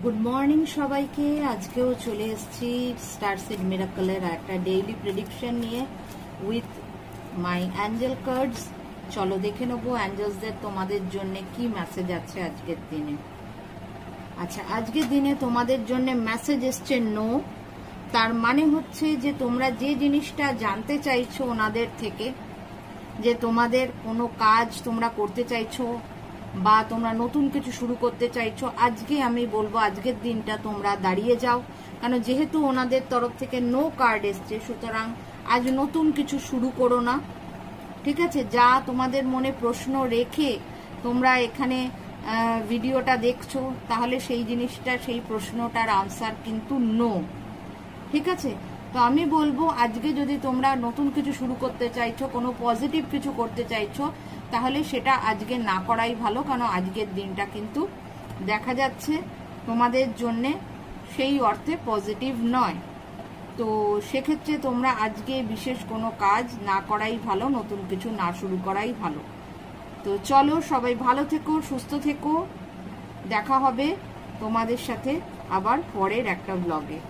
Good morning সবাইকে। আজকেও চলে এসেছি স্টারসিড মিরাকলের একটা ডেইলি প্রেডিকশন নিয়ে উইথ মাই অ্যাঞ্জেল কার্ডস। চলো দেখে নেবো অ্যাঞ্জেলসদের তোমাদের জন্য কি মেসেজ আছে আজকের দিনে। আচ্ছা, আজকের দিনে তোমাদের জন্য মেসেজ এসছে নো। তার মানে হচ্ছে যে তোমরা যে জিনিসটা জানতে চাইছো ওনাদের থেকে, যে তোমাদের কোনো কাজ তোমরা করতে চাইছো বা তোমরা নতুন কিছু শুরু করতে চাইছো, আজকে আমি বলবো আজকের দিনটা তোমরা দাঁড়িয়ে যাও। কারণ যেহেতু ওনাদের তরফ থেকে নো কার্ড এসছে, সুতরাং আজ নতুন কিছু শুরু করো না, ঠিক আছে? যা তোমাদের মনে প্রশ্ন রেখে তোমরা এখানে ভিডিওটা দেখছো, তাহলে সেই জিনিসটা, সেই প্রশ্নটার আনসার কিন্তু নো, ঠিক আছে? তো আমি বলবো আজকে যদি তোমরা নতুন কিছু শুরু করতে চাইছো, কোনো পজিটিভ কিছু করতে চাইছো, তাহলে সেটা আজকে না করাই ভালো। কারণ আজকের দিনটা কিন্তু দেখা যাচ্ছে তোমাদের জন্যে সেই অর্থে পজিটিভ নয়। তো সেক্ষেত্রে তোমরা আজকে বিশেষ কোনো কাজ না করাই ভালো, নতুন কিছু না শুরু করাই ভালো। তো চলো সবাই ভালো থেকো, সুস্থ থেকো। দেখা হবে তোমাদের সাথে আবার পরের একটা ব্লগে।